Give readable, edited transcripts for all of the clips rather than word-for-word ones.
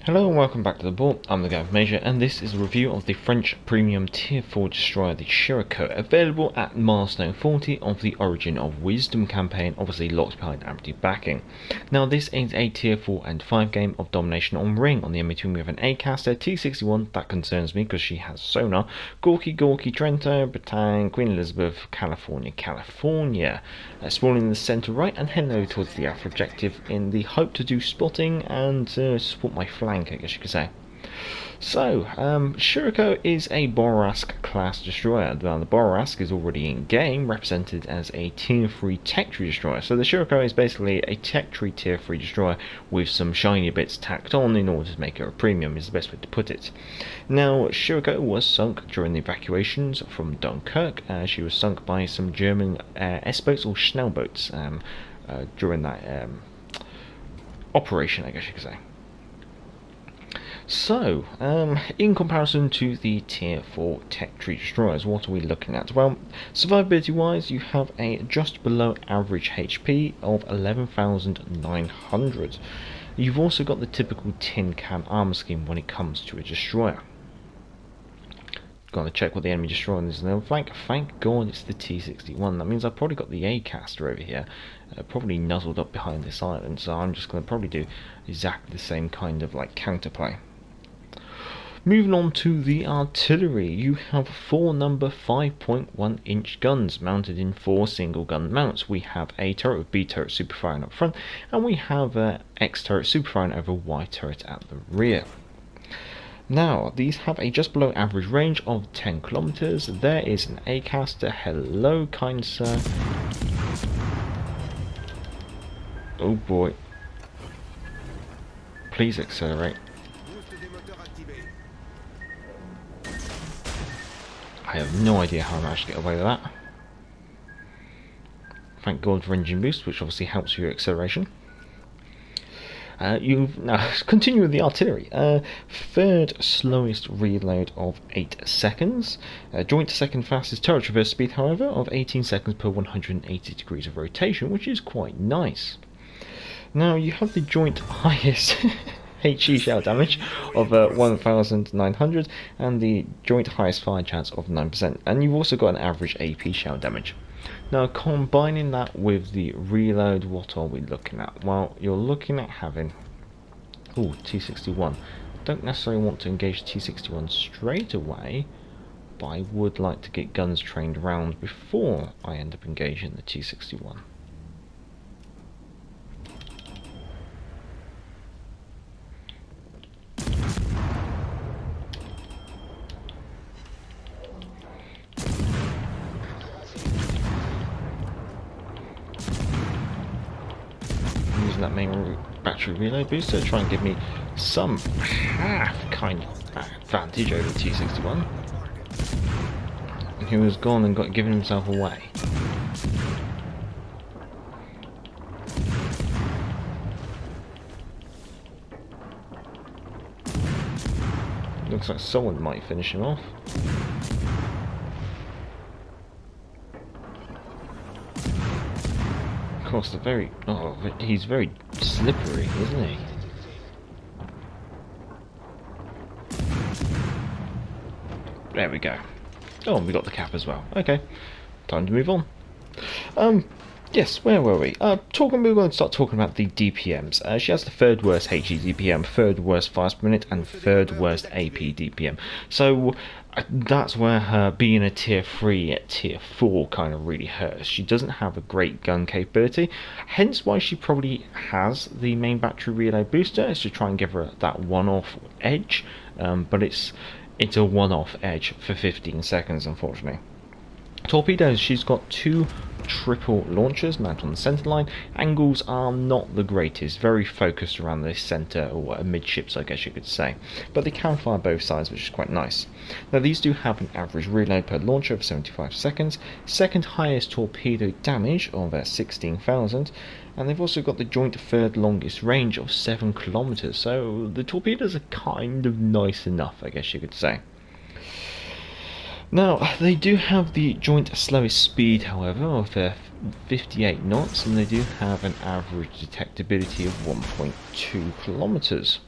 Hello and welcome back to the board. I'm the Game Major, and this is a review of the French premium tier 4 destroyer, the Siroco, available at milestone 40 of the Origin of Wisdom campaign, obviously locked behind empty backing. Now this is a tier 4 and 5 game of domination on ring. On the in between we have an A-caster, T61, that concerns me because she has sonar, Gorky, Trento, Bretagne, Queen Elizabeth, California, spawning in the centre right and heading over towards the alpha objective in the hope to do spotting and support my flank, I guess you could say. So, Siroco is a Borask class destroyer. Now, the Borask is already in game, represented as a tier 3 tech tree destroyer. So the Siroco is basically a tech tree tier 3 destroyer with some shiny bits tacked on in order to make her a premium, is the best way to put it. Now, Siroco was sunk during the evacuations from Dunkirk. She was sunk by some German S-boats or Schnellboats during that operation, I guess you could say. So, in comparison to the tier 4 tech tree destroyers, what are we looking at? Well, survivability wise, you have a just below average HP of 11,900. You've also got the typical tin can armor scheme when it comes to a destroyer. Gotta check what the enemy destroyer is in the flank. Thank God it's the T61. That means I've probably got the A-caster over here, probably nuzzled up behind this island, so I'm just going to probably do exactly the same kind of like counterplay. Moving on to the artillery, you have 4 number 5.1 inch guns mounted in 4 single gun mounts. We have A turret with B turret super firing up front, and we have X turret super firing over Y turret at the rear. Now, these have a just below average range of 10 kilometers. There is an A-caster. Hello, kind sir. Oh boy. Please accelerate. I have no idea how I managed to get away with that. Thank God for engine boost, which obviously helps with your acceleration. Now continue with the artillery. Third slowest reload of 8 seconds. Joint second fastest turret traverse speed, however, of 18 seconds per 180 degrees of rotation, which is quite nice. Now you have the joint highest HE shell damage of 1,900 and the joint highest fire chance of 9%, and you've also got an average AP shell damage. Now, combining that with the reload, what are we looking at? Well, you're looking at having T61. Don't necessarily want to engage T61 straight away, but I would like to get guns trained around before I end up engaging the T61. That main battery reload booster to try and give me some half kind of advantage over the T61, who has gone and given himself away. Looks like someone might finish him off. Of course, he's very slippery, isn't he? There we go. Oh, and we got the cap as well. Okay, time to move on. Yes, where were we? We're going to start talking about the DPMs. She has the third worst HE DPM, third worst fast per minute, and third worst AP DPM. So that's where her being a tier 3 at tier 4 kind of really hurts. She doesn't have a great gun capability, hence why she probably has the main battery reload booster, is to try and give her that one-off edge, but it's a one-off edge for 15 seconds, unfortunately. Torpedoes, she's got 2 triple launchers mounted on the centre line. Angles are not the greatest, very focused around the centre or midships, I guess you could say, but they can fire both sides, which is quite nice. Now these do have an average reload per launcher of 75 seconds, second highest torpedo damage of 16,000, and they've also got the joint third longest range of 7 kilometers, so the torpedoes are kind of nice enough, I guess you could say. Now, they do have the joint slowest speed, however, of 58 knots, and they do have an average detectability of 1.2 kilometers.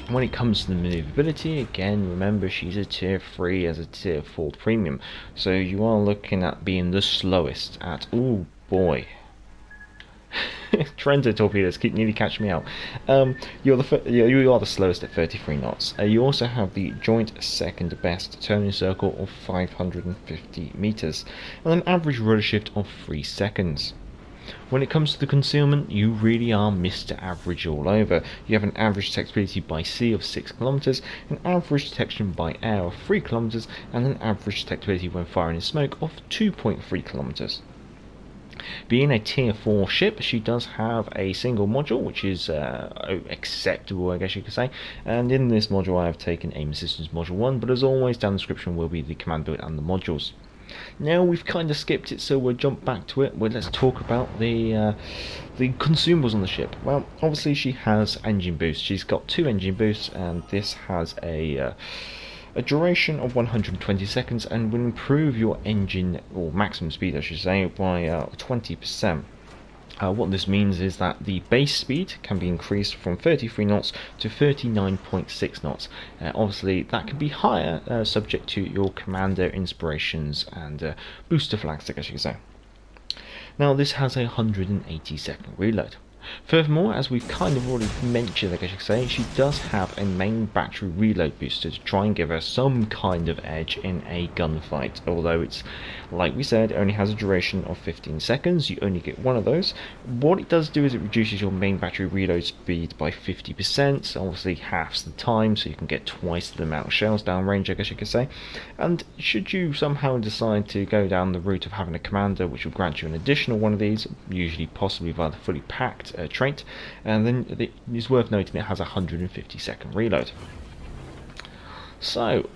When it comes to the maneuverability, again, remember she's a tier 3 as a tier 4 premium, so you are looking at being the slowest at, oh boy, Trento torpedoes keep nearly catching me out. You are the slowest at 33 knots. You also have the joint second best turning circle of 550 meters, and an average rudder shift of 3 seconds. When it comes to the concealment, you really are Mr. Average all over. You have an average detectability by sea of 6 kilometers, an average detection by air of 3 kilometers, and an average detectability when firing in smoke of 2.3 kilometers. Being a tier 4 ship, she does have a single module, which is acceptable, I guess you could say. And in this module, I have taken Aim Assistance Module 1, but as always, down the description will be the command build and the modules. Now we've kind of skipped it, so we'll jump back to it. Let's talk about the consumables on the ship. Well, obviously she has engine boost. She's got 2 engine boosts, and this has a duration of 120 seconds and will improve your engine, or maximum speed I should say, by 20%. What this means is that the base speed can be increased from 33 knots to 39.6 knots. Obviously that can be higher, subject to your commander inspirations and booster flags, I guess you could say. Now this has a 180 second reload. Furthermore, as we've kind of already mentioned, I guess you could say, she does have a main battery reload booster to try and give her some kind of edge in a gunfight. Although it's, like we said, only has a duration of 15 seconds, you only get one of those. What it does do is it reduces your main battery reload speed by 50%, so obviously halves the time, so you can get twice the amount of shells downrange, I guess you could say. And should you somehow decide to go down the route of having a commander which will grant you an additional one of these, usually possibly via the fully packed trait, and then it's worth noting it has a 150 second reload. So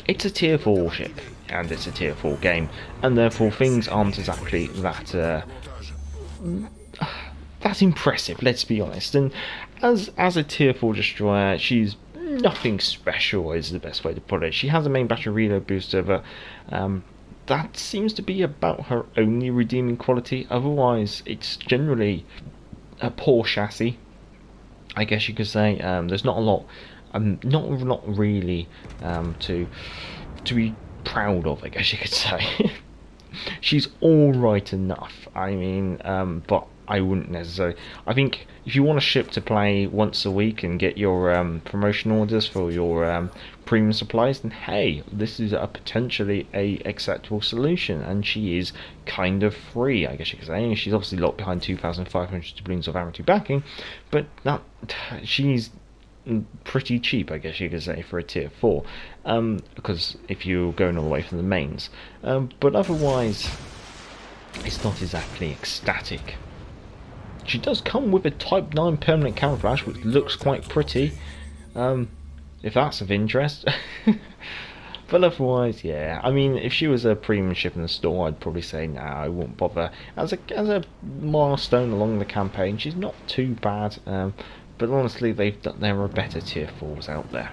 it's a tier 4 ship and it's a tier 4 game, and therefore things aren't exactly that's impressive, let's be honest. And as a tier 4 destroyer, she's nothing special is the best way to put it. She has a main battery reload booster, but that seems to be about her only redeeming quality. Otherwise it's generally a poor chassis, I guess you could say. There's not a lot, not really to be proud of, I guess you could say. She's all right enough. I mean, but I wouldn't necessarily. I think if you want a ship to play once a week and get your promotion orders for your premium supplies, then hey, this is a potentially a acceptable solution. And she is kind of free, I guess you could say. She's obviously locked behind 2,500 doubloons of amity backing, but that she's pretty cheap, I guess you could say, for a tier 4, because if you're going all the way from the mains, but otherwise it's not exactly ecstatic. She does come with a Type 9 permanent camouflage, which looks quite pretty, if that's of interest. But otherwise, yeah, I mean, if she was a premium ship in the store, I'd probably say, nah, I won't bother. As a milestone along the campaign, she's not too bad, but honestly, there are better tier 4s out there.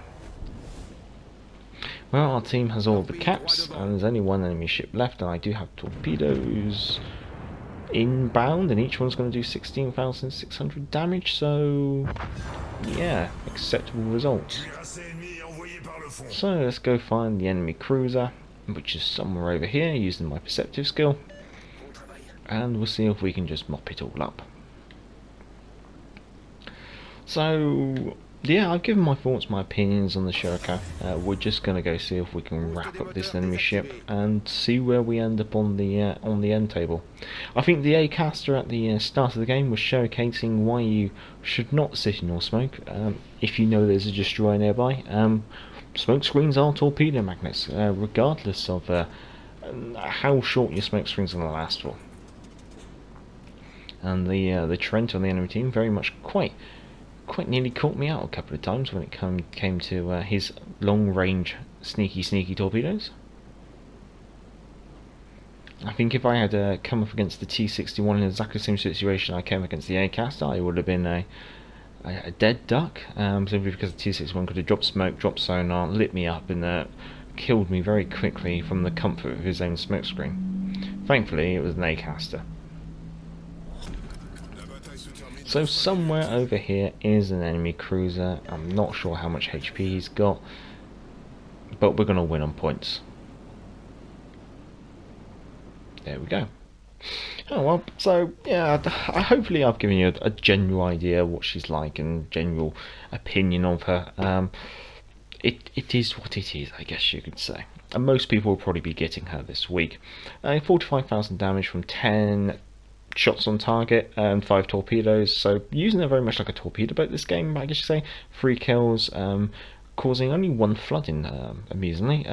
Well, our team has all the caps, and there's only one enemy ship left, and I do have torpedoes inbound, and each one's going to do 16,600 damage, so yeah, acceptable results. So let's go find the enemy cruiser, which is somewhere over here, using my Perceptive skill, and we'll see if we can just mop it all up. So yeah, I've given my thoughts, my opinions on the Siroco. We're just going to go see if we can wrap up this enemy ship and see where we end up on the end table. I think the A caster at the start of the game was showcasing why you should not sit in your smoke if you know there's a destroyer nearby. Smoke screens are torpedo magnets, regardless of how short your smoke screens are going to last for. And the Trent on the enemy team very much quite nearly caught me out a couple of times when it came to his long-range sneaky torpedoes. I think if I had come up against the T-61 in exactly the same situation I came against the A-caster, I would have been a dead duck, simply because the T-61 could have dropped smoke, dropped sonar, lit me up, and killed me very quickly from the comfort of his own smoke screen. Thankfully, it was an A-caster. So somewhere over here is an enemy cruiser. I'm not sure how much HP he's got, but we're going to win on points. There we go. Oh well, so yeah, hopefully I've given you a general idea of what she's like and general opinion of her. It is what it is, I guess you could say. And most people will probably be getting her this week. 45,000 damage from 10 shots on target and 5 torpedoes, so using her very much like a torpedo boat this game, I guess you say. 3 kills, causing only 1 flooding, amusingly.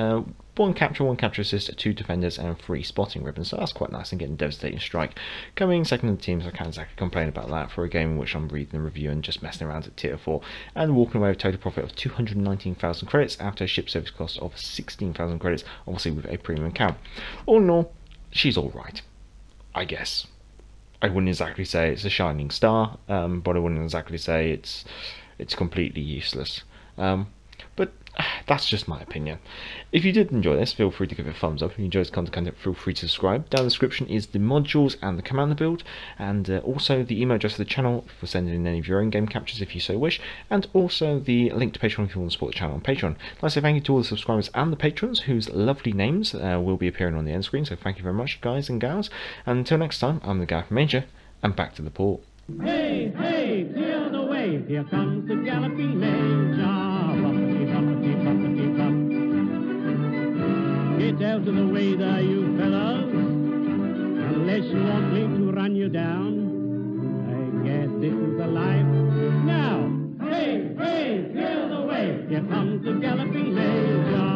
1 capture assist, 2 defenders, and 3 spotting ribbons, so that's quite nice, and getting devastating strike. Coming second in the team, so I can't exactly complain about that for a game in which I'm reading the review and just messing around at tier 4, and walking away with a total profit of 219,000 credits after a ship service cost of 16,000 credits, obviously with a premium account. All in all, she's alright, I guess. I wouldn't exactly say it's a shining star, but I wouldn't exactly say it's completely useless. But that's just my opinion. If you did enjoy this, feel free to give it a thumbs up. If you enjoyed this content, feel free to subscribe. Down in the description is the modules and the commander build, and also the email address of the channel for sending in any of your own game captures if you so wish, and also the link to Patreon if you want to support the channel on Patreon. I'd like to say thank you to all the subscribers and the patrons whose lovely names will be appearing on the end screen, so thank you very much, guys and gals. And until next time, I'm the Gareth Major, and back to the port. Hey, hey, clear the way, here comes the galloping Major. Bumpity, bumpity, bumpity, bump. Get out of the way there, you fellows, unless you want me to run you down. I guess this is the life. Now, hey, hey, clear the way, here comes the galloping Major.